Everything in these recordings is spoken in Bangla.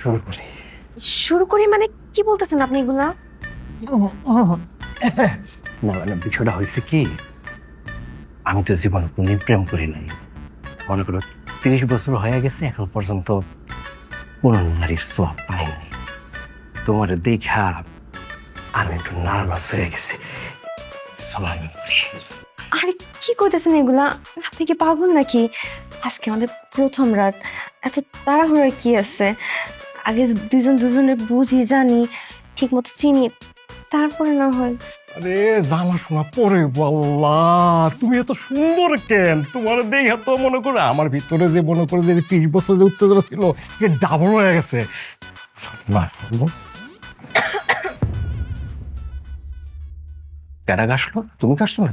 শুরু করি। শুরু করি মানে কি বলতেছেন আপনি এগুলা? না মানে বিষয়টা হয়েছে কি, আমি তো জীবনে কোনদিন প্রেম করি নাই। মনে করো 30 বছর হয়ে গেছে, এখন পর্যন্ত কোন নারীর সোয়াব পাইনি। তোমার দেখা আমি একটু নার্ভাস হয়ে গেছি। চলো আমি বলি। আরে কি কইতেছেন এগুলা? আপনি কি পাগল নাকি? আজকে আমাদের প্রথম রাত, এত তাড়াহুড়ার কি আছে? আগে দুজন দুজনের বুঝি, জানি, ঠিক মতো চিনি, তারপরে না হয়। আরে জানা শোনা পরে বললা, তুমি এত সুন্দর কেন? তোমার দেখে তো মনে করে আমার ভিতরে যে মনে করে যে 30 বছর যে উত্তেজনা ছিল ডাবল হয়ে গেছে। কারা কাশলো? তুমি কাশছো না?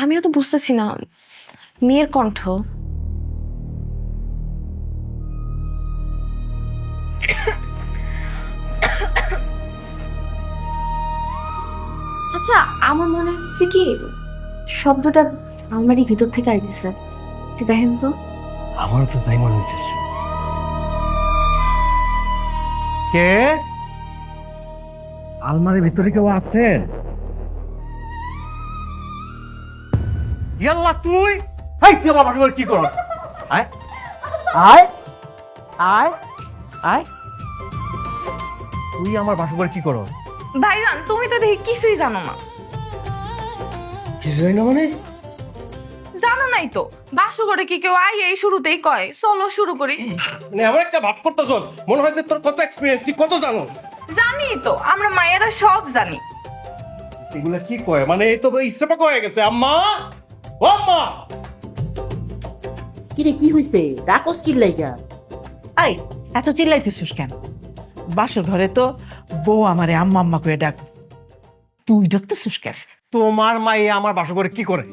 আমিও তো বুঝতেছি না, মেয়ের কণ্ঠ। আচ্ছা, আমার মনে হচ্ছে কি শব্দটা আমারই ভিতর থেকে আইতেছে। একটু দেখেন তো। আমার তো তাই মনে হচ্ছে। কে? আলমারির ভিতরে কেউ আছেন? ইয়াল্লা তুই, হাই তুই আমার বাসা কি করস? আয় আয় আয় আয়, তুই আমার বাসা কি করস? ভাইজান, তুমি তো দেখি কিছুই জানো না। কিছু জানি না মানে? জানো নাই তো, বাসু করে কি কেউ আই এই শুরুতেই কয় চলো শুরু করি? মানে এমন একটা ভাব করতেছ, মনে হয় যে তোর কত এক্সপেরিয়েন্স, তুই কত জানো। জানি তো, আমরা মায়েরা সব জানি। এগুলা কি কয়? মানে এই তো ইস্তেফা হয়ে গেছে। আম্মা, ও আম্মা। কিরে কি হইছে? ডাকস কি লাইগা? আই এত চিল্লাইতেছিস কেন? বাসর ঘরে তো বউ আমারে আম্মা আম্মা করে ডাক, তুই ডাকতেছিস কেন? তোমার মাই আমার বাসা করে কি করে?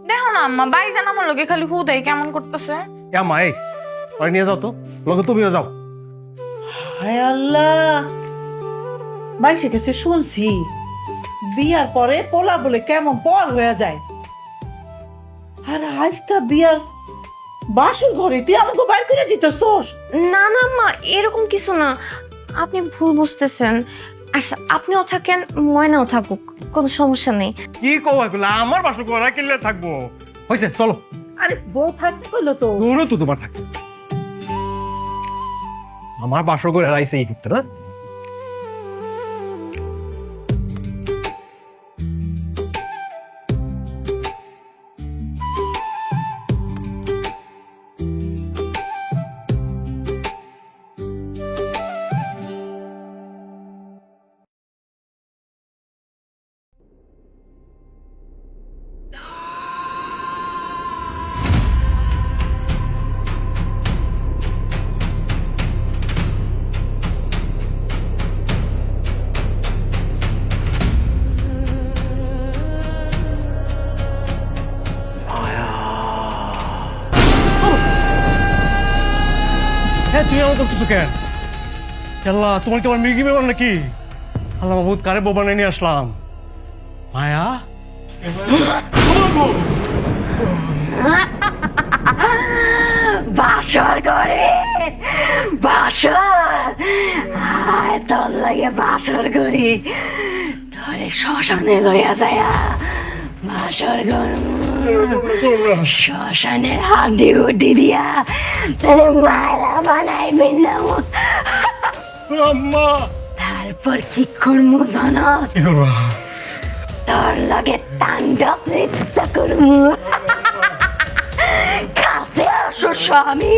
দেখো না আম্মা, ভাইজান আমার লোকে খালি হুদাই কেমন করতেছে। এ আম্মা, এই ওই নিয়ে যাও তো, লগে তুমিও যাও। হায় আল্লাহ, মাইসে কাছে শুনছি বিয়ার পরে পোলা বলে কেমন পর হয়ে যায়। আর আজকা বিয়ার বাসর ঘরে তুই আমাকে বাইর করে দিতেছস? না না মা, এরকম কিছু না, আপনি ভুল বুঝতেছেন। আচ্ছা, আপনিও থাকেন, ময়নাও থাকুক, কোনো সমস্যা নেই। কি কও এগুলা? আমার বাসা করে কিনলে থাকবো। হয়েছে, চলো। আরে বউ থাকতে কইলো তো। তোরও তো তোমার থাকে। আমার বাসা করে হারাইছে এই ক্ষেত্রে না? হ্যাঁ, তুই আমার করতেছো কেন? আল্লাহ, তোমার কি আমার মির্গি বেমান নাকি? আল্লাহ বাবুদ, কারে বোবা নিয়ে আসলাম? মায়া, বাসর করে বাসর, আয় তোর লাগে বাসর করি, ধরে শ্মশানে লইয়া যায়। বাসর ঘর শ্মশানের হাঁদি উঠি দিয়া তোরে মায়েরা বানাই বিনলাম। আম্মা, তারপর কি করবো জানো? কি করবা? তোর লগে তাণ্ডব নৃত্য করবো। কাছে আসো স্বামী,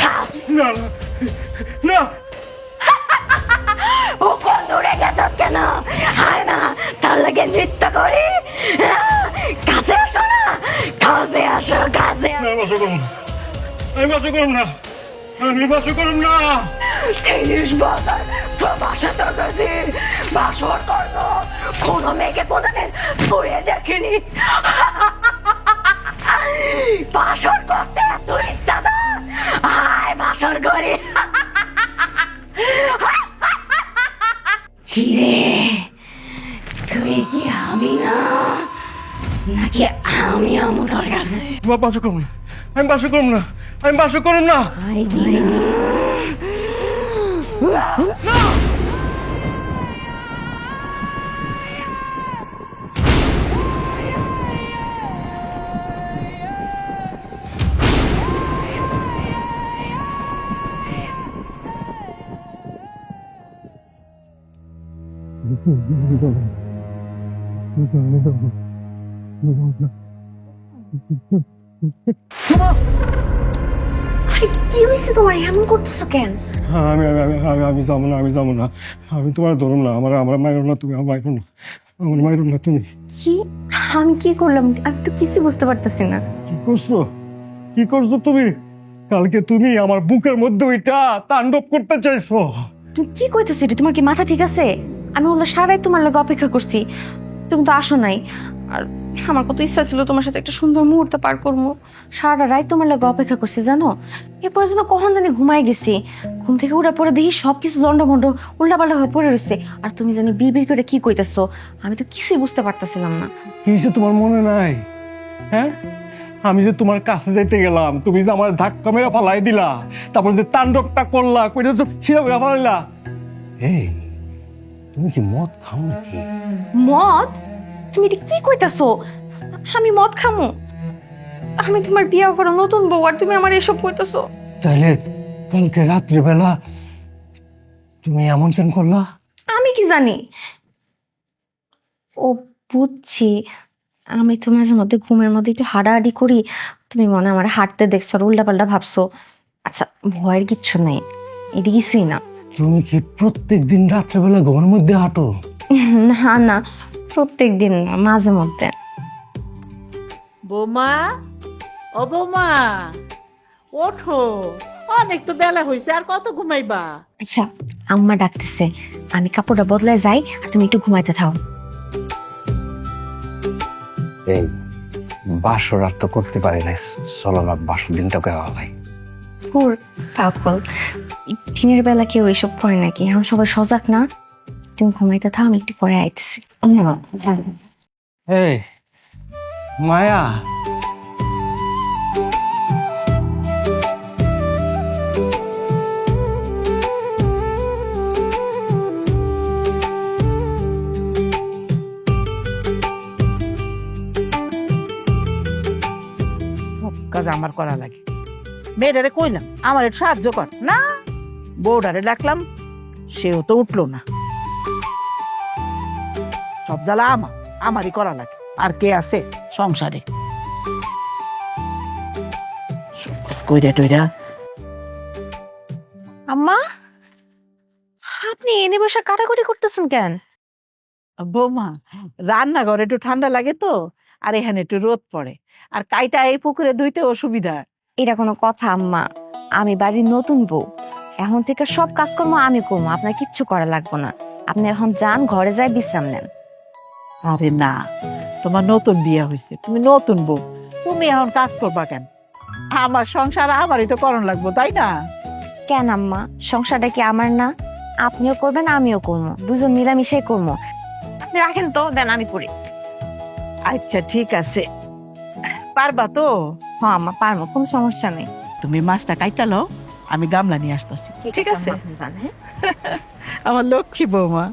কাছে। না না, ও কোন দূরে গেছস কেন? হায় না, তার লাগে নৃত্য করি। কাছে আসো না, কাছে আসো, কাছে। না, বাসা করুন না, আমি বাসা করুন না, আমি বাসা করুন না। 30 বছর প্রবাসে থাকতেছি, বাসর করব, কোনো মেয়েকে কোনোদিন ছুঁয়ে দেখিনি। বাসর করতে এত ইচ্ছা না, আয় বাসর করি। কিরে, তুই কি আমি না, নাকি আমি আমার কাছে? বাসা করুন না, আমি বাসা করুন না, আমি বাসা করুন না। আরে কি হয়েছে তোমার, এমন করতেছো কেন? আমি আমি আমি আমি আমি যাবো না, আমি যাবো না। আমি তোমার ধরুন না, আমার মাইরো না, তুমি আমার মাইরো না, আমার মাইরো না তুমি। কি? আমি কি করলাম? আমি তো কিছু বুঝতে পারতেছি না। কি করছো? কি করছো তুমি? কালকে তুমি আমার বুকের মধ্যে ওইটা তাণ্ডব করতে চাইছো। তুমি কি কইতেছো? এটা তোমার কি মাথা ঠিক আছে? আমি হলো সারাই তোমার লাগে অপেক্ষা করছি, তুমি তো আসো নাই। আর আমার কত ইচ্ছা ছিল তোমার সাথে একটা সুন্দর মুহূর্ত পার করবো। সারা রাত তোমার লাগে অপেক্ষা করছি জানো। এরপরে যেন কখন জানি ঘুমাই গেছি, ঘুম থেকে উঠা পরে দেখি সবকিছু লন্ডভন্ড উল্টাপাল্টা হয়ে পড়ে রয়েছে। আর তুমি জানি বিড়বিড় করে কি কইতেছো, আমি তো কিছুই বুঝতে পারতেছিলাম না। কিছু তোমার মনে নাই? হ্যাঁ, আমি যে তোমার কাছে যাইতে গেলাম, তুমি যে আমার ধাক্কা মেরে ফালাই দিলা, তারপর যে তাণ্ডবটা করলা, কইটা যে শিরা মেরে ফালাইলা। এই তুমি কি মদ খাও নাকি? মদ? তুমি এটা কি কইতাছো? আমি মদ খামু? আমি তোমার বিয়ে করো নতুন বউ, আর তুমি আমার এসব কইতাছো? তাহলে কালকে রাত্রিবেলা তুমি এমন কেন করলা? আমি কি জানি। ও বুঝছি, আমি তো মাঝে মধ্যে ঘুমের মধ্যে একটু হাঁটাহাঁটি করি, তুমি মনে হয় আমার হাঁটতে দেখছো আর উল্টাপাল্টা ভাবছো। আচ্ছা, ভয়ের কিচ্ছু নেই, এটি কিছুই না। তুমি কি প্রত্যেক দিন রাত্রেবেলা ঘুমের মধ্যে হাঁটো? না না, প্রত্যেক দিন না, মাঝে মধ্যে। বৌমা, ও বৌমা, ওঠো, অনেক তো বেলা হয়েছে, আর কত ঘুমাইবা? আচ্ছা, আম্মা ডাকতেছে, আমি কাপড়টা বদলায় যাই আর তুমি একটু ঘুমাইতে থাও। এই বাসর আর তো করতে পারি না, চলো না বাসর দিনটাকে হয়। পুর পাগল, দিনের বেলা কেউ এসব করে নাকি? এখন সবাই সজাগ না। তুমি ঘুমাইতে থাও, আমি একটু পরে আইতেছি। এই মায়া, সব কাজ আমার করা লাগে। মেয়েটারে কইলাম আমার একটু সাহায্য কর, না বউডারে ডাকলাম, সেও তো উঠলো না। সব জ্বালা আমারই করা লাগে, আর কে আছে সংসারে? কইরা টইরা আম্মা, আপনি এনে বসে কাটাকুটি করতেছেন কেন? বৌমা, রান্নাঘরে একটু ঠান্ডা লাগে তো, আর এখানে একটু রোদ পড়ে, আর কাইটা এই পুকুরে ধুইতে অসুবিধা। এটা কোনো কথা আম্মা? আমি বাড়ির নতুন বউ, এখন থেকে সব কাজকর্ম আমি করবো, আপনার কিচ্ছু করা লাগবে না। আপনি এখন যান, ঘরে যাই বিশ্রাম নেন। আরে না, তোমার নতুন বিয়ে হয়েছে, তুমি নতুন বউ, তুমি এখন কাজ করবা কেন? আমার সংসার আমারই তো করণ লাগবো, তাই না? কেন আম্মা, সংসারটা কি আমার না? আপনিও করবেন, আমিও করবো, দুজন মিলামিশে করবো। আপনি রাখেন তো, দেন আমি করি। আচ্ছা ঠিক আছে, পারবা তো? হ্যাঁ আম্মা, পারবো, কোনো সমস্যা নেই। তুমি মাছটা কাইটা লও, আমি গামলা নিয়ে আসতেছি। ঠিক আছে, আম্মা, আপনি যান, হ্যাঁ? আমার লক্ষ্মী বৌমা।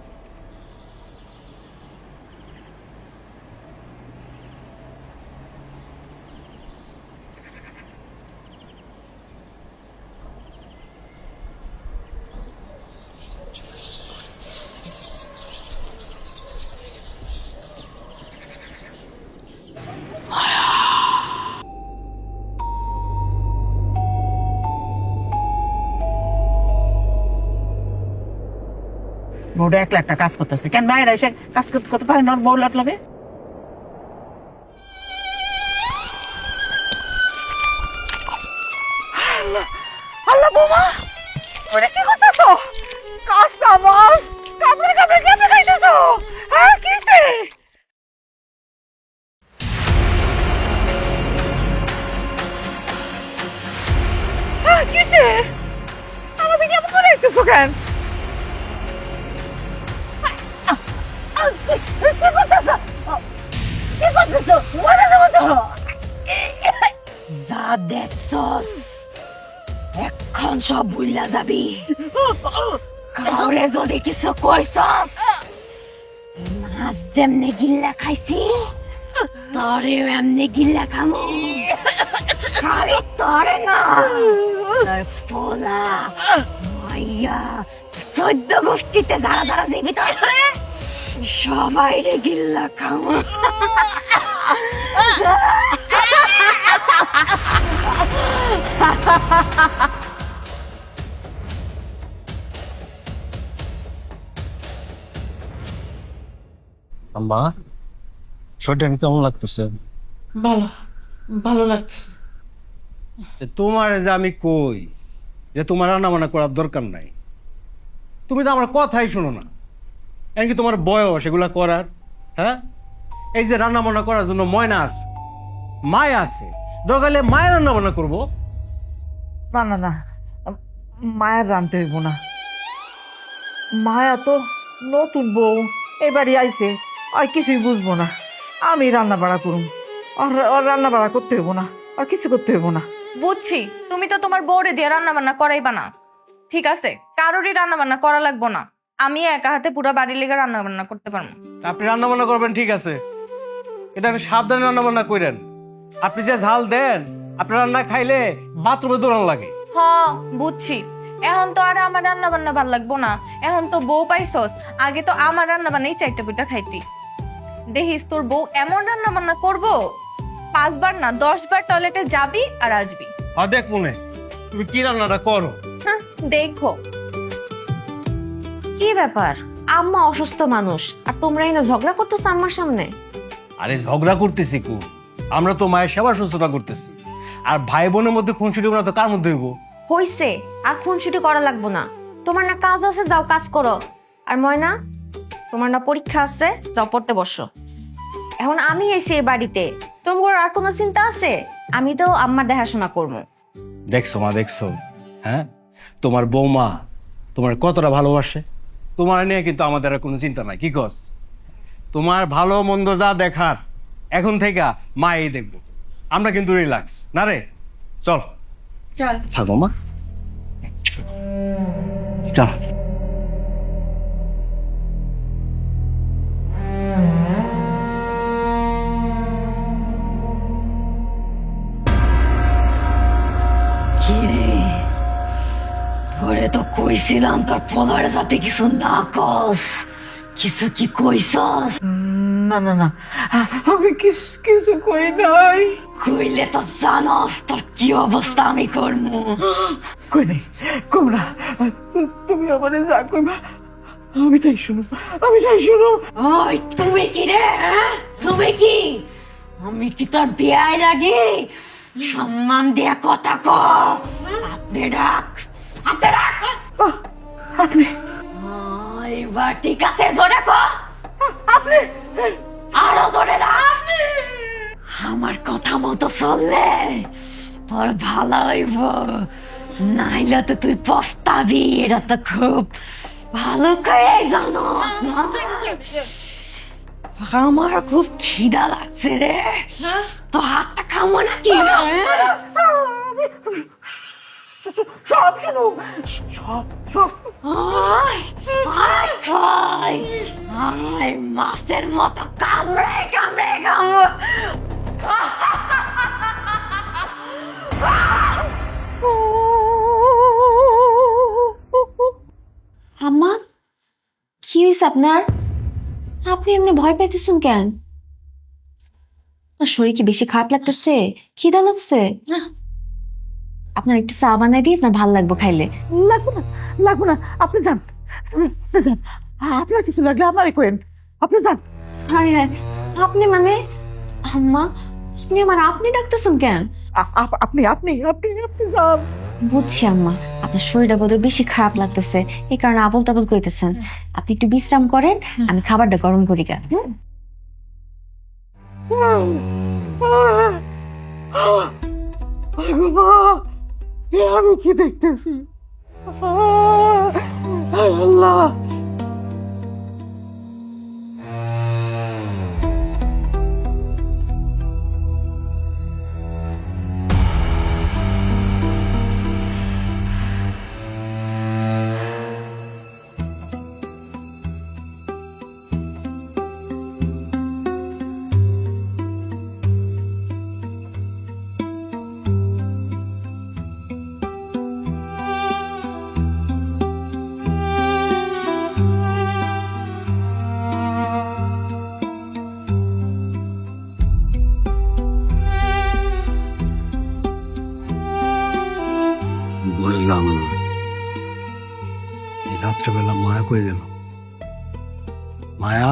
বউটা একলা একটা কাজ করতেছে, কেন মায়েরা এসে কাজ করতে পারে না? বউ লাট লবে। আল্লাহ বৌমা, ওরে কি করতেছো? কাজটা মাছ কামড়ে কামড়ে কেমনে খাইতেছো? হ্যাঁ কিসে? হ্যাঁ কিসে? আমাকে কেমন করে দেখতেছো কেন? যা দেখছস, এখন সব ভুইলা যাবি। তোরে যদি কিছু কইছস মাছ যেমনে গিল্লা খাইছি তোরেও এমনি গিল্লা খামু। খালি তোরে না তোর পোলা মাইয়া 14 গোষ্ঠীতে যারা যারা জীবিত আছে সবাই রে গিল্লা খামু। আম্মা শরীরটা কেমন লাগতেছে? ভালো, ভালো লাগতেছে। তোমার যে আমি কই যে তোমার রান্না বান্না করার দরকার নাই, তুমি তো আমার কথাই শোনো না। এমনকি তোমার বয়স এগুলা করার, হ্যাঁ? এই যে রান্না বান্না করার জন্য ময়না আছে, মায়া আছে, দরকার হলে মায়ের রান্না বান্না করবো। না না না, মায়ের রানতে হইব না। মায়া তো নতুন বউ, এবারই আইছে, আর কিছুই বুঝবো না। আমি রান্না বাড়া করুম, আর রান্না বাড়া করতে হইব না, আর কিছু করতে হইব না। বুঝছি, তুমি তো তোমার বউরে দিয়ে রান্না বান্না করাইবা না। ঠিক আছে, কারোরই রান্না বান্না করা লাগবো না। আমি একা হাতে পুরো বাড়ির লেগে রান্না বান্না করতে পারবো। আপনি রান্না বান্না করবেন ঠিক আছে, এটা একটু সাবধানে রান্না বান্না করেন। আপনি যে ঝাল দেন, আপনি রান্না খাইলে বাথরুমে দৌড়ানো লাগে। হ, বুঝছি। এখন তো আর আমার রান্না বান্না ভাল লাগবো না। এখন তো বউ পাইছস, আগে তো আমার রান্না বান্নাই 4টা পিঠা খাইতি। দেখিস তোর বউ এমন রান্না বান্না করবো, 5 বার না 10 বার টয়লেটে যাবি আর আসবি। দেখ মনে তুমি কি রান্নাটা করো। হ্যাঁ, দেখো। কি ব্যাপার, আম্মা অসুস্থ মানুষ আর তোমরা এনে ঝগড়া করতেছ আম্মার সামনে? আরে ঝগড়া করতেছি কু, আমরা তো মায়ের সেবা সুস্থতা করতেছি। আর ভাই বোনের মধ্যে খুনসুটি না তো কার মধ্যে হইব? হইছে, আর খুনসুটি করা লাগবো না। তোমার না কাজ আছে, যাও কাজ করো। আর ময়না, তোমার না পরীক্ষা আছে, যাও পড়তে বসো। এখন আমি এসে এই বাড়িতে, তোমার আর কোনো চিন্তা আছে? আমি তো আম্মার দেখাশোনা করবো। দেখছো মা, দেখছো, হ্যাঁ তোমার বৌমা তোমার কতটা ভালোবাসে। তোমার নিয়ে কিন্তু আমাদের আর কোনো চিন্তা নাই, কি কস? তোমার ভালো মন্দ যা দেখার এখন থেকে মা এই দেখবো, আমরা কিন্তু রিল্যাক্স না রে। চল চল থাকো মা, চল। কিরে, ওরে তো কইছিলাম তোর পোলার যাতে কিছু না কস। কিছু কি কইছস? না না না, আমি কিছু কই নাই। কইলে তো জানস তোর কি অবস্থা আমি করবো। কই নাই, কম না। তুমি আমারে যা কইবা আমি তাই শুনো, আমি তাই শুনো। ওই তুমি কি রে, হ্যাঁ? তুমি কি, আমি কি তোর বিয়ায় লাগি? সম্মান দিয়া কথা ক। আপনি ডাক, আপনি ডাক। আপনি এবার ঠিক আছে, জোরে ক। আপনি আরো জোরে ডাক। আমার কথা মতো চললে তোর ভালো হইব, নাইলে তো তুই পস্তাবি। এটা তো খুব ভালো করে জানো। আমার খুব খিদা লাগছে রে, তো হাতটা খামো নাকি? সব শুনো, সব সব। আয়, আয় খাই, আয় মাছের মতো কামড়ে কামড়ে খাবো। আম্মা, কি হয়েছে আপনার? আপনি এমনি ভয় পাইতেছেন কেন? আপনার শরীর কি বেশি খারাপ লাগতেছে? খিদা লাগছে? আপনার একটু চা বানাই দিই, আপনার ভালো লাগবে খাইলে। লাগবো না, লাগবো না, আপনি যান, আপনি যান। আপনার কিছু লাগলে আমারই কোয়েন, আপনি যান। আরে আপনি মানে? আম্মা, আপনি আমার আপনি ডাকতেছেন কেন? আপনি আপনি আপনি আপনি যান। বুঝছি আম্মা, আপনার শরীরটা বোধহয় বেশি খারাপ লাগতেছে, এই কারণে আবল তাবল কইতেছেন। আপনি একটু বিশ্রাম করেন, আমি খাবারটা গরম করি গা। আমি কি দেখতেছি? আল্লাহ, মায়া কই গেল? মায়া,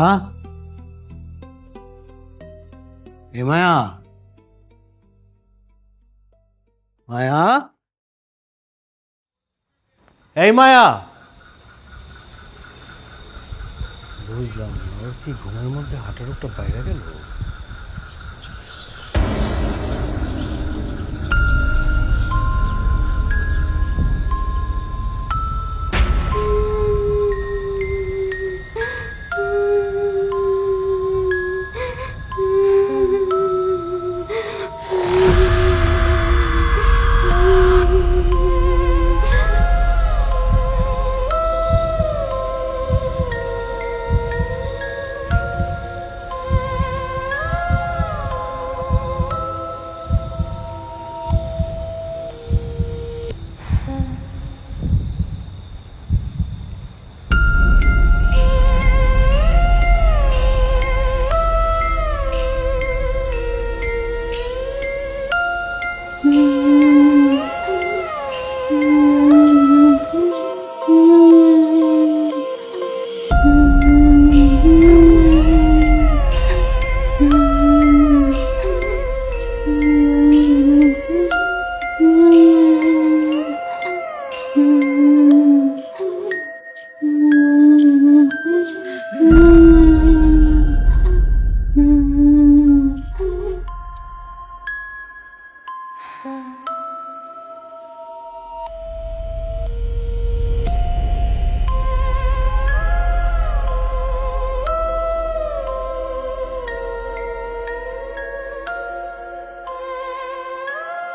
এ মায়া, মায়া, এই মায়া। বুঝলাম না, ওর কি ঘুমের মধ্যে হাঁটার একটা বাইরে গেল?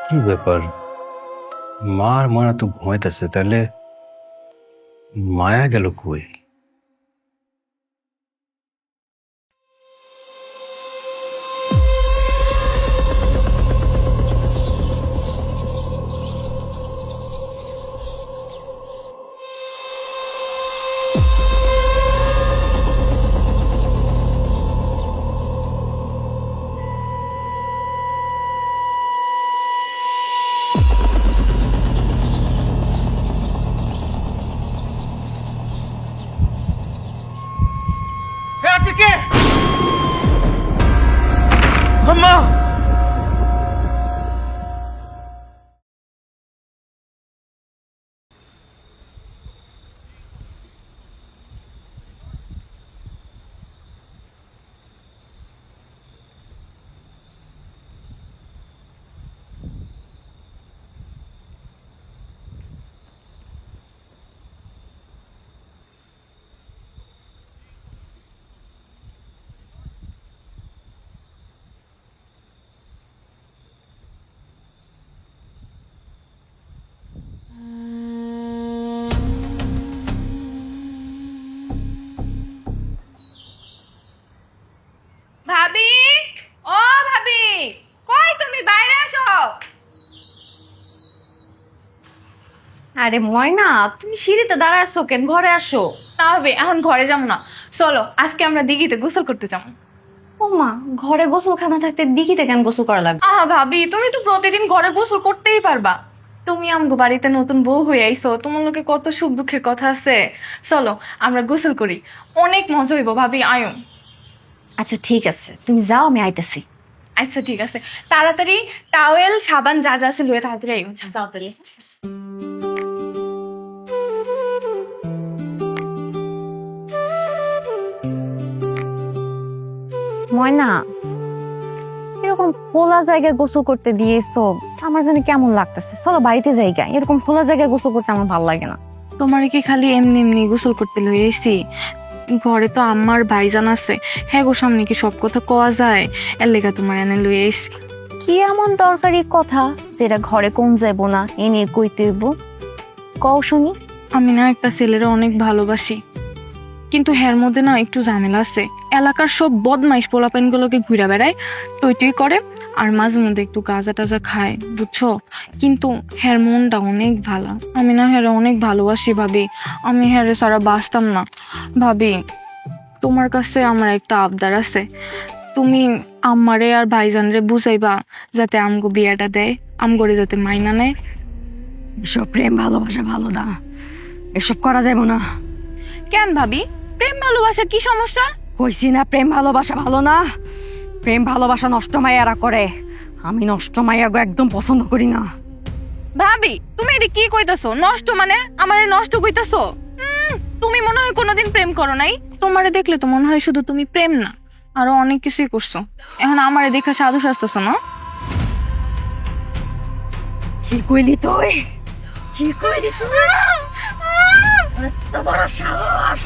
কি ব্যাপার, মার মারা তো ঘুমাইতেছে, তাহলে মায়া গেল কই? আম্মা, ভাবি, ও ভাবি, কই তুমি? বাইরে আসো। আরে ময়না, তুমি সিঁড়িতে দাঁড়ায় আছো কেন? ঘরে আসো। না ভাবি, এখন ঘরে যাবো না, চলো আজকে আমরা দিঘিতে গোসল করতে যাবো। ও মা, ঘরে গোসলখানা থাকতে দিঘিতে কেন গোসল করা লাগবে? ভাবি, তুমি তো প্রতিদিন ঘরে গোসল করতেই পারবা। তুমি আমগো বাড়িতে নতুন বউ হয়ে আইছো, তোমার লোকে কত সুখ দুঃখের কথা আছে। চলো আমরা গোসল করি, অনেক মজা হইব। ভাবি আয়ো। আচ্ছা ঠিক আছে, তুমি যাও, আমি আইতেছি। আচ্ছা ঠিক আছে, তাড়াতাড়ি টাওয়েল সাবান যা যা আছে লয়ে তাড়াতাড়ি আইও। আচ্ছা, যাও তাড়াতাড়ি। ময়না, এরকম খোলা জায়গায় গোসল করতে দিয়েছো, আমার জানি কেমন লাগতেছে। চলো বাড়িতে যাইগা, এরকম খোলা জায়গায় গোসল করতে আমার ভালো লাগে না। তোমারে কি খালি এমনি এমনি গোসল করতে লয়ে আইছি? ঘরে তো আমার ভাইজান আছে, হ্যাঁ গো, সামনে কি সব কথা কওয়া যায়? এর লেগা তোমার এনে লয়ে আইছি। কি এমন দরকারি কথা যেটা ঘরে কম যাইবো না, এ নিয়ে কইতে হইব? কও শুনি। আমি না একটা ছেলেরা অনেক ভালোবাসি, কিন্তু হের মধ্যে না একটু ঝামেলা আছে। এলাকার সব বদমাইশ পোলাপাইন গুলোকে ঘুরে বেড়ায়, টই টই করে, আর মাঝে মধ্যে একটু গাঁজা টাজা খায়, বুঝছো? কিন্তু হের মনটা অনেক ভালো। আমি না হেরে অনেক ভালোবাসি ভাবি, আমি হেরে সারা বাঁচতাম না। ভাবি, তোমার কাছে আমার একটা আবদার আছে, তুমি আমারে আর ভাইজানরে বুঝাইবা যাতে আমগো বিয়েটা দেয়, আমগরে যাতে মাইনা নেয়। এসব প্রেম ভালোবাসা ভালো না, এসব করা যাইব না। কেন ভাবি, প্রেম ভালোবাসা কি সমস্যা? কইছি না প্রেম ভালোবাসা ভালো না। প্রেম ভালোবাসা নষ্ট মাইয়ারা করে। আমি নষ্ট মাইয়া গো একদম পছন্দ করি না। ভাবি তুমি এটা কি কইতাছো? নষ্ট মানে আমারে নষ্ট কইতাছো? তুমি মনে হয় কোনোদিন প্রেম করো নাই। তোমারে দেখলে তো মনে হয় শুধু তুমি প্রেম না, আরো অনেক কিছুই করছো। এখন আমারে দেখা সাধু সাজতেছো না? কি কইলি তুই? কি কইলি তুই? এত বড় সাহস!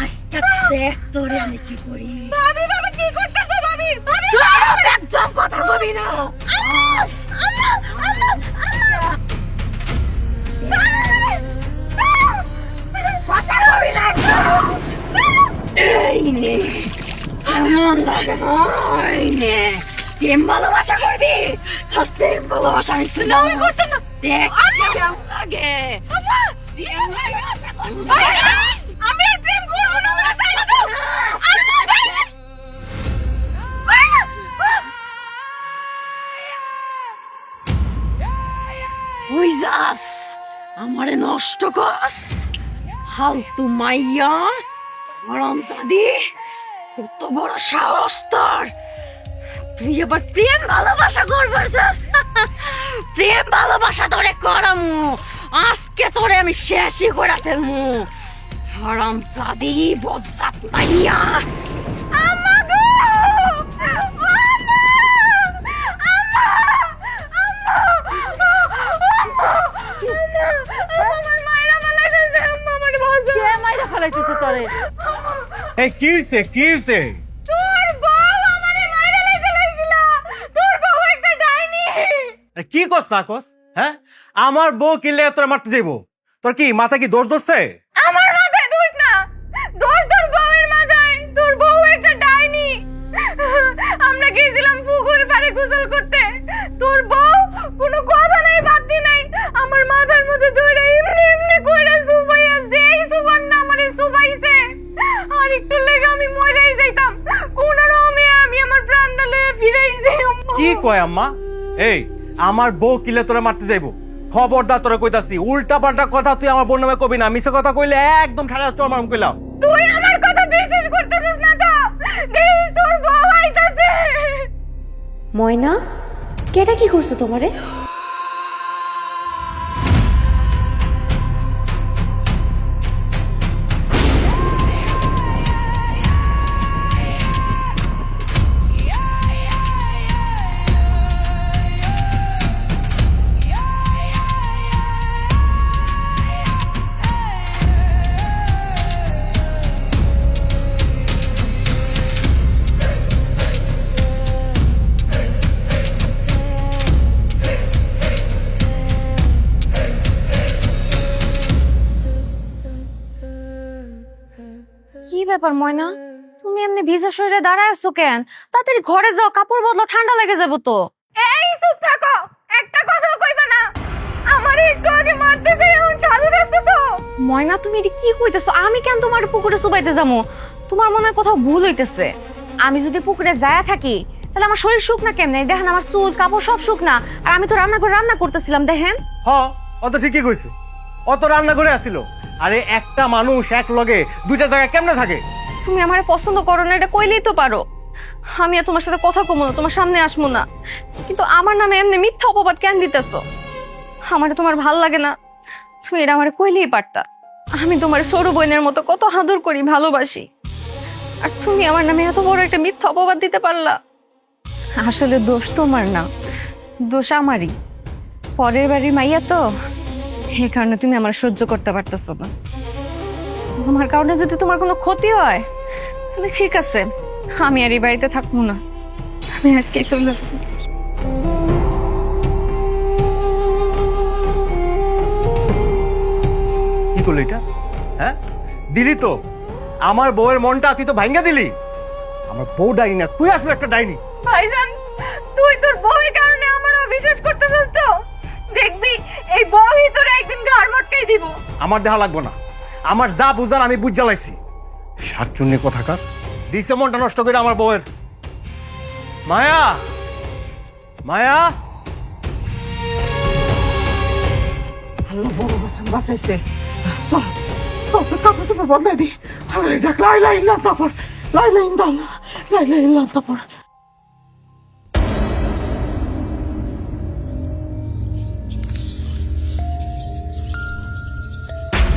আজকে দেখ তোরে আমি কি করি। ভাবি ভাবি কি করতেছো? ভাবি ভাবি চুপ! একদম কথা বলবি না। কথা বলবি না একদম। এই নে, কেমন লাগে এই নে। প্রেম ভালোবাসা করবি? আর প্রেম ভালোবাসা আমি সুনামি করতে না। দেখ কেমন লাগে। প্রেম ভালোবাসা করবি? আমি আর প্রেম করব না, ওরা চাই না তো। ওই যাস আমারে নষ্ট করস ফালতু মাইয়া হারামজাদি। কত বড় সাহস তোর! তুই এবার প্রেম ভালোবাসা করবার যাস? প্রেম ভালোবাসা তোরে করামু, আজকে তোরে আমি শেষই করে ফেলমু। হারামজাদি বজ্জাত মাইয়া। এই কি হইছে, কি হইছে? আরে কি কস না কস? হ্যাঁ, আমার বউ কিলে তোরা মারতে যাইবো? তোর কি মাথা কি দোষ ধরছে? আমার মাথায় দোষ না, দোষ তোর বউয়ের মাথায়। তোর বউ একটা ডাইনি। আমরা গিয়েছিলাম পুকুর পাড়ে গোসল করতে, তোর বউ কোনো কথা নাই বাতি নাই আমার মাথার মধ্যে ধরে এমনি এমনি কইরা সুবাইয়া, যেই সুবার না আমারে সুবাইছে, আর একটু লেগে আমি মরেই যাইতাম। কোন রকমে আমি আমার প্রাণটা লয়ে ফিরাইছি। কি কয় আম্মা? এই আমার বউ কিলে তোরা মারতে যাইবো? খবরদার তোরা কইতাছি, উল্টা পাল্টা কথা তুই আমার বোন নামে কবি না। মিছে কথা কইলে একদম ঠাড়া চড় মারম কইলাম। তুই আমার কথা বিশ্বাস করতেছিস না তো? দেখ তোর বউ আইতাছে। ময়না, কেটা কি করছো তোমারে? কি ব্যাপার ময়না, তুমি এমনি ভিজা শরীরে দাঁড়ায় আছো কেন? তাড়াতাড়ি ঘরে যাও, কাপড় বদলো, ঠান্ডা লেগে যাবো তো। এই চুপ থাকো, একটা কথাও কইবা না। আমারে একটু আগে মারতেছে, এখন চালু রাখতেছো। ময়না তুমি এটা কি কইতেছো? আমি কেন তোমার পুকুরে চুবাইতে যাবো? তোমার মনে হয় কোথাও ভুল হইতেছে। আমি যদি পুকুরে যায়া থাকি তাহলে আমার শরীর শুকনা কেমনে? দেখেন আমার চুল কাপড় সব শুকনা, আর আমি তো রান্না করে রান্না করতেছিলাম। দেখেন হ, অত ঠিকই কইছে। অত রান্না করে আসিল। আরে একটা মানুষ এক লগে দুইটা জায়গায় কেমনে থাকে? তুমি আমারে পছন্দ করো না, এটা কইলেই তো পারো। আমি আর তোমার সাথে কথা কমো না, তোমার সামনে আসবো না, কিন্তু আমার নামে এমনি মিথ্যা অপবাদ কেন দিতেছো? আমারে তোমার ভাল লাগে না? তুমি এটা আমারে কইলেই পারতা। আমি তোমার সরু বোনের মতো কত আদর করি, ভালোবাসি, আর তুমি আমার নামে এত বড় একটা মিথ্যা অপবাদ দিতে পারলা। আসলে দোষ তোমার না, দোষ আমারই। পরের বাড়ির মাইয়া তো, এই কারণে তুমি আমার সহ্য করতে পারতেছো না। তোমার কারণে যদি তোমার কোনো ক্ষতি হয় তাহলে ঠিক আছে, আমি আর এই বাড়িতে থাকবো না, আমি আজকেই চলে যাবো। কি করলি এটা? হ্যাঁ, দিলি তো আমার বউয়ের মনটা, তুই তো ভাঙ্গা দিলি। আমার বউ ডাইনি না, তুই আসলে একটা ডাইনি। ভাইজান, তুই তোর বউয়ের কারণে আমার অবিশ্বাস করতে চাচ্ছ? দেখবি এই বউই তোর একদিন ঘাড় মটকাই দিব। আমার দেখা লাগবো না, আমার যা বুঝার আমি বুঝ জ্বালাইছি। সাতচুন্নি কথাকার দিছে মনটা নষ্ট করে আমার বউয়ের। মায়া, মায়া, আল্লাহ বড় বাঁচাইছে। চল কাপড় চোপড় বন্ধ দি ডাক লাইলা ইল্লা তারপর লাইলা ইন্দাল লাইলা ইল্লা তারপর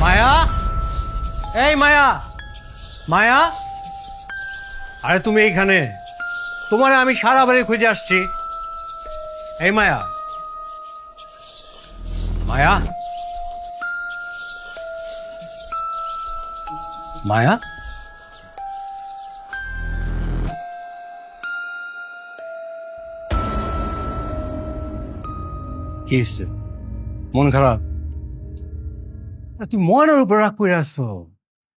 মায়া, এই মায়া, মায়া, আরে তুমি এইখানে? তোমারে আমি সারা বাড়ি খুঁজে আসছি। এই মায়া, মায়া, মায়া, কি হচ্ছে? মন খারাপ? তুমি মনের উপর রাগ করে আসছো।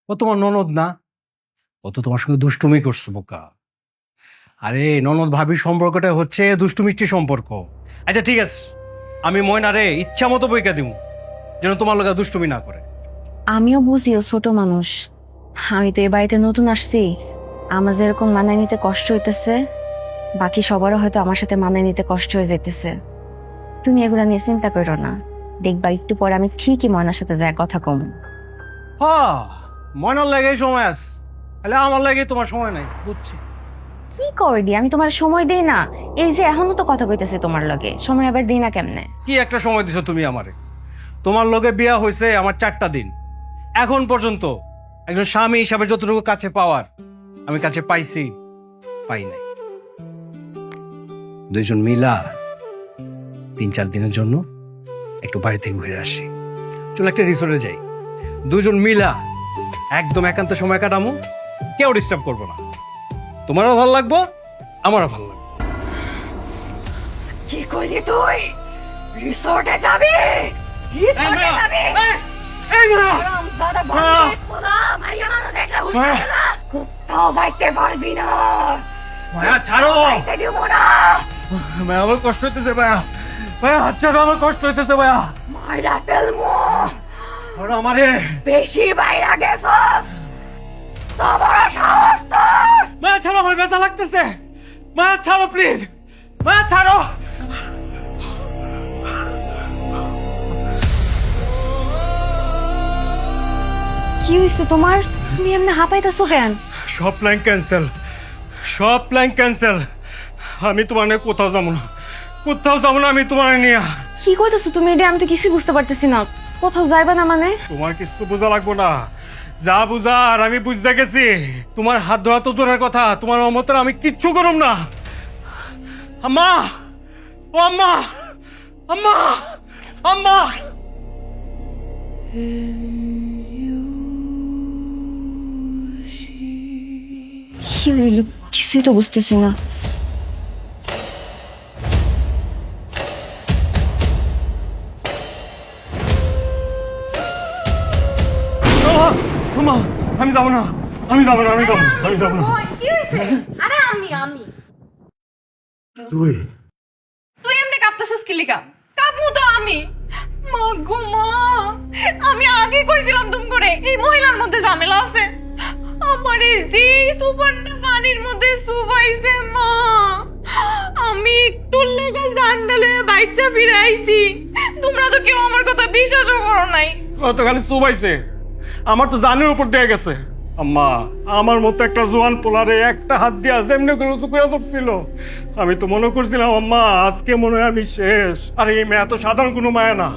ও তোমার ননদ না? ও তো তোমার সঙ্গে দুষ্টুমি করছে বোকা। আরে ননদ ভাবির সম্পর্কটা হচ্ছে দুষ্টুমিষ্টি সম্পর্ক। আচ্ছা ঠিক আছে, আমি ময়নারে ইচ্ছা মতো বইকা দিব, যেন তোমার লোক দুষ্টুমি না করে। আমিও বুঝি ও ছোট মানুষ। আমি তো এই বাড়িতে নতুন আসছি, আমার যেরকম মানায় নিতে কষ্ট হইতেছে, বাকি সবারও হয়তো আমার সাথে মানায় নিতে কষ্ট হয়ে যেতেছে। তুমি এগুলা নিয়ে চিন্তা করো না, দেখবা একটু পরে আমি ঠিকই ময়নার সাথে যায় কথা কম। হ্যাঁ, ময়নার লাগে সময় আছে, তাহলে আমার লাগে তোমার সময় নাই, বুঝছি। কি করবি, আমি তোমার সময় দেই না? এই যে এখনো তো কথা কইতেছে তোমার লগে, সময় আবার দিই না কেমনে? কি একটা সময় দিছো তুমি আমারে? তোমার লগে বিয়া হয়েছে আমার 4টা দিন, এখন পর্যন্ত একজন স্বামী হিসাবে যতটুকু কাছে পাওয়ার আমি কাছে পাইছি, পাই নাই। দুইজন মিলা 3-4 দিনের জন্য একটু বাড়ি থেকে ঘুরে আসি, চলো একটা রিসোর্টে যাই। দুজন মিলা একদম একান্ত সময় কাটামো, কেউ ডিস্টার্ব করবো না। তোমারও ভালো লাগবো, আমারও ভালো লাগবে। কি কইলি তুই? রিসোর্টে যাবি? রিসোর্টে যাবি? কোথাও যাইতে পারবি না, মায়া ছাড়ো, যাইতে দিব না। মায়া আমার কষ্ট হইতেছে, মায়া, মায়া হাত ছাড়ো, আমার কষ্ট হইতেছে মায়া। মাইরা ফেলমু, আর আমারে বেশি বাইরা গেছস, তোমার সাহস তোর। মায়া ছাড়ো, আমার ব্যথা লাগতেছে, মায়া ছাড়ো প্লিজ, মায়া ছাড়ো। কি হয়েছে তোমার? তুমি এমনি হাঁপাইতেছো কেন? সব প্ল্যান ক্যান্সেল, সব প্ল্যান ক্যান্সেল। আমি তোমার নিয়ে কোথাও যাবো না, কোথাও যাবো না আমি তোমার নিয়ে। কি কইতেছো তুমি? এটা আমি তো কিছুই বুঝতে পারতেছি না। কোথাও যাইবা না মানে? তোমার কিছু বোঝা লাগবো না, যা বুঝার আমি বুঝতে গেছি। তোমার হাত ধরা তো দূরের কথা, তোমার মতো আমি কিচ্ছু করুম না। আম্মা, ও আম্মা, আম্মা, আম্মা। কি হইল? কিছুই তো বুঝতেছি না। আম্মা, আমি যাবো না, আমি যাবো না, আমি যাবো না, আমি যাবো না। কি হয়েছে? আরে আমি তুই তুই এমনি কাঁপতেছিস কি লিগা? কাঁপমু তো আমি। মা গো মা, আমি আগে কইছিলাম তুম করে এই মহিলার মধ্যে ঝামেলা আছে। আমারে যে সুপারটা পানির মধ্যে সুবাইছে মা, আমি একটু লেগে জান্ডালে বাইচ্চা ফিরে আইছি। তোমরা তো কেউ আমার কথা বিশ্বাসও করো নাই। গতকাল চুবাইছে, আমার তো জানের উপর দিয়ে গেছে। আম্মা, আমার মতো একটা জোয়ান পোলারে একটা হাত দিয়া যেমনি করে উঁচু করে ধরছিল, আমি তো মনে করছিলাম আম্মা আজকে মনে হয় আমি শেষ। আর এই মেয়ে তো সাধারণ কোনো মায়া না,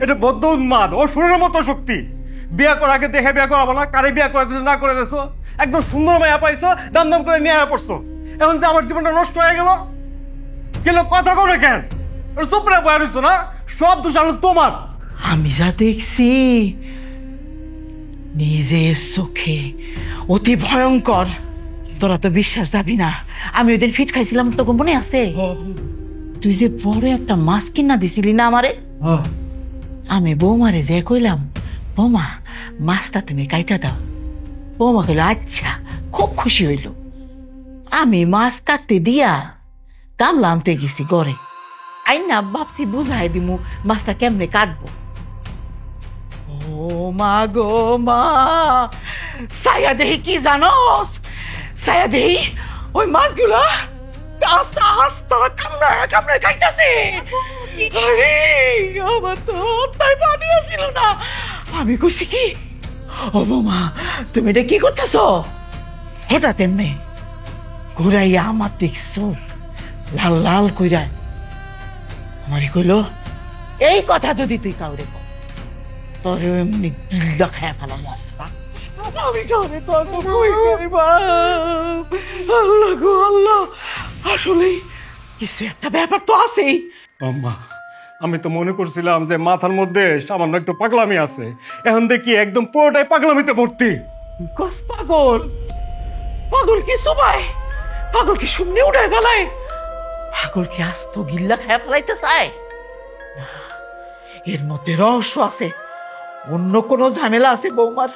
এটা বদ্ধ উন্মাদ, ও সুরের মতো শক্তি। বিয়া করার আগে দেখে বিয়া করাবো না, কারে বিয়া করে দিছো না করে দিছো, একদম সুন্দর মায়া পাইছো, দাম দাম করে নিয়ে পড়ছো। এখন যে আমার জীবনটা নষ্ট হয়ে গেল, কথা করে কেন? চুপ রে বয়া রইছো না, সব দোষ আলো তোমার। আমি যা দেখছি নিজের চোখে অতি ভয়ঙ্কর। তোরা তো বিশ্বাস যাবি না, আমি ওই দিন ফিট খাইছিলাম, তোকে মনে আছে? তুই যে বড় একটা মাছ কিনা দিছিলি না আমারে, আমি বৌমারে যে কইলাম বৌমা মাছটা তুমি কাইটা দাও, বৌমা কইল আচ্ছা, খুব খুশি হইল। আমি মাছ কাটতে দিয়া গামলা আনতে গেছি ঘরে, আইনা ভাবছি বুঝাই দিমু মাছটা কেমনে কাটবো। ও মা গো মা, সায়া দেহি কি জানোস? সায়া দেহি ওই মাছগুলো আস্তা আস্তা কামড়ায় কামড়ায় খাইতেছে। আরে আমার তো তাই পানি আসছিল না। আমি কইছি কি ও বৌমা, তুমি এটা কি করতেছ? হঠাৎ এমনি ঘুরাইয়া আমার দেখছো লাল লাল কইরা আমারে কইল, এই কথা যদি তুই কাউরে কর তোর এমনি গিল্লা খায়া ফেলাম। আমি জানি তোর আল্লাহ গো আল্লাহ, আসলে কিছু একটা ব্যাপার তো আছেই। আম্মা, আমি তো মনে করছিলাম যে মাথার মধ্যে সামান্য একটু পাগলামি আছে, এখন দেখি একদম পুরোটাই পাগলামিতে ভর্তি। কস পাগল? পাগল কি সবাই? পাগল কি শূন্য উঠায় ফেলায়? পাগল কি আস্ত গিল্লা খায়া ফেলাইতে চায়? না, এর মধ্যে রহস্য আছে, অন্য কোনো ঝামেলা আছে বৌমার।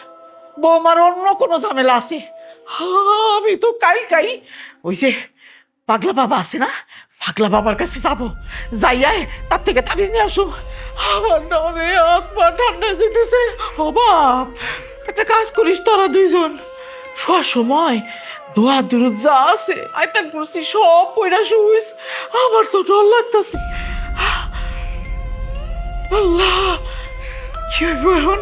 বৌমার অন্য কোনো ঝামেলা আছে। আমি তো কাই ওই যে পাগলা বাবা আছে না, পাগলা বাবার কাছে যাবো, যাইয়ায় তার থেকে তাবিজ নিয়ে আসো। আমার নামে হাত পা ঠান্ডা যেতেছে। ও বাপ, একটা কাজ করিস তোরা দুইজন, শোয়ার সময় দোয়া দুরুদ যা আছে আয়তাল কুরসি সব পয়রা শুইস। আমার তো ডর লাগতেছে। আল্লাহ, কি হইব এখন?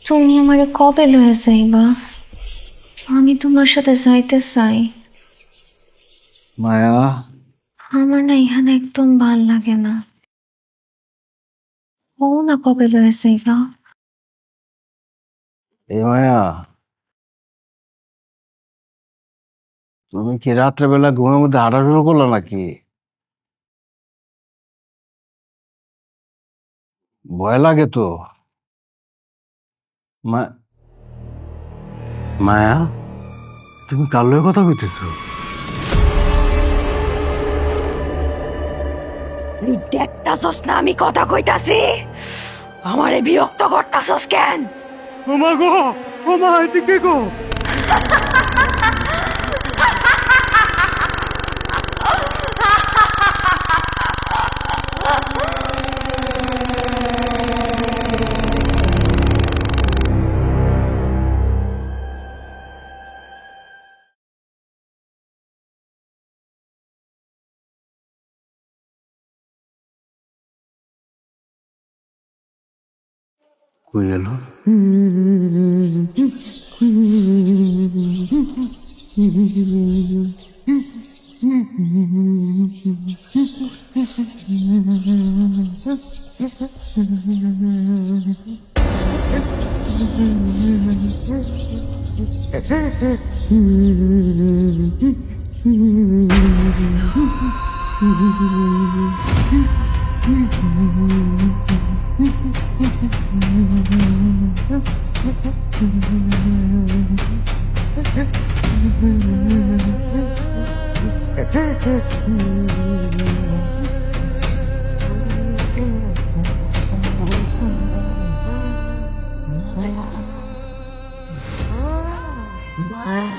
তুমি আমারে কবে লয়ে যাইবা? আমি তোমার সাথে যাইতে চাই। মায়া, আমার না এখানে একদম ভাল লাগে না। ও না কবে লয়ে যাইবা? এ মায়া, তুমি কি রাত্রেবেলা ঘুমের মধ্যে হাঁটা শুরু করলো নাকি? ভয় লাগে তো। মায়া, তুমি কার লগে কথা কইতেছো? দেখতাছস না আমি কথা কইতাছি? আমারে বিরক্ত করতাছস কেন? ও মা গো, ও মা, এটা কে গো? কই গেল?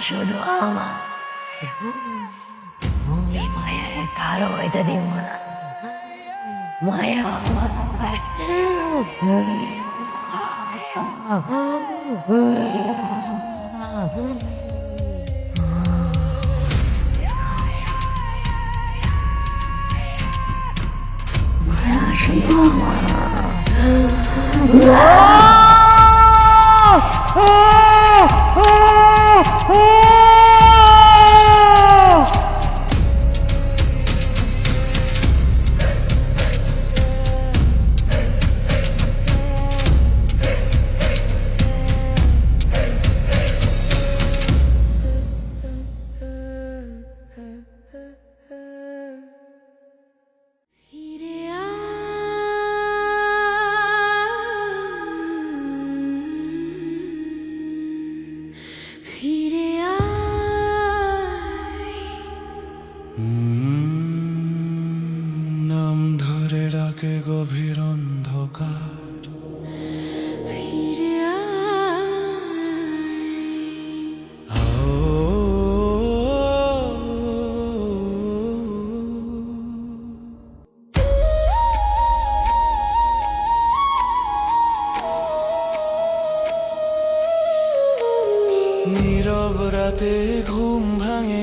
শুধু আমার, আমি মায়ের কারো হইতে দিব না। মায়া আমার শুধু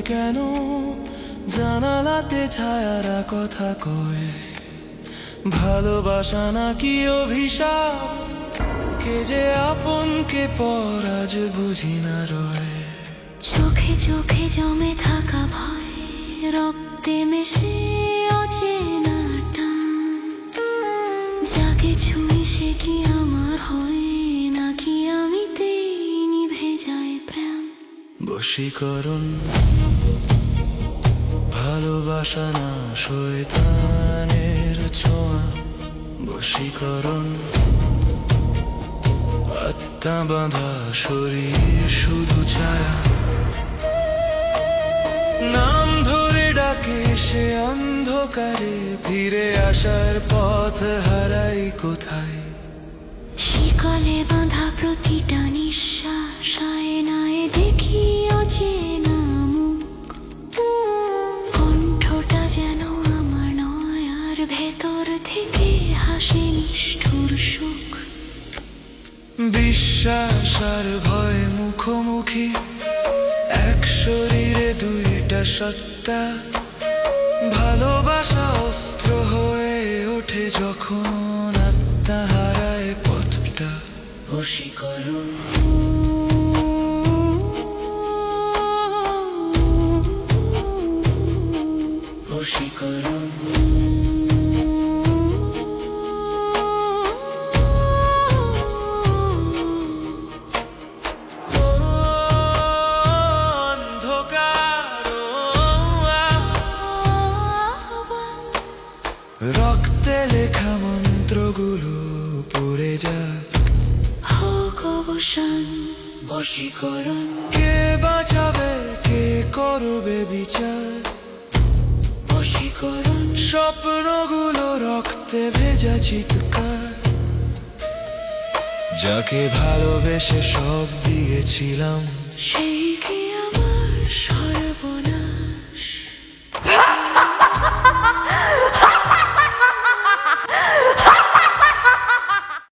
কেন জানালাতে ছায়ারা কথা কয়, ভালোবাসা নাকি অভিশাপ, কে যে আপন কে পর আজ বুঝি না রয়। চোখে চোখে জমে থাকা ভয়, রক্তে মিশে অচেনা টান, যাকে ছুঁই সে কি আমার হয়, নাকি আমিতেই নিভে যায় প্রাণ। বশীকরণ ভালোবাসা না শয়তানের ছোঁয়া, বশীকরণ আত্মা বাঁধা শরীর শুধু ছায়া, নাম ধরে ডাকে সে অন্ধকারে, ফিরে আসার পথ হারাই কোথায়। শিকলে বাঁধা প্রতিটা নিঃশ্বাস, আয়নায় দেখি অচেনা মুখ, কণ্ঠটা যেন আমার নয়, আর ভেতর থেকে হাসে নিষ্ঠুর সুখ। বিশ্বাস আর ভয় মুখোমুখি, এক শরীরে দুইটা সত্তা, ভালোবাসা অস্ত্র হয়ে ওঠে যখন আত্মা হারায় পথটা। বশীকরণ বশীকরণ রক্তে লেখা মন্ত্রগুলো পড়ে যাক, হোক অবসান বশীকরণ। কে বাঁচাবে কে করবে বিচার, বশীকরণ স্বপ্নগুলো রক্তে ভেজা চিৎকার, যাকে ভালোবেসে সব দিয়েছিলাম সেই কি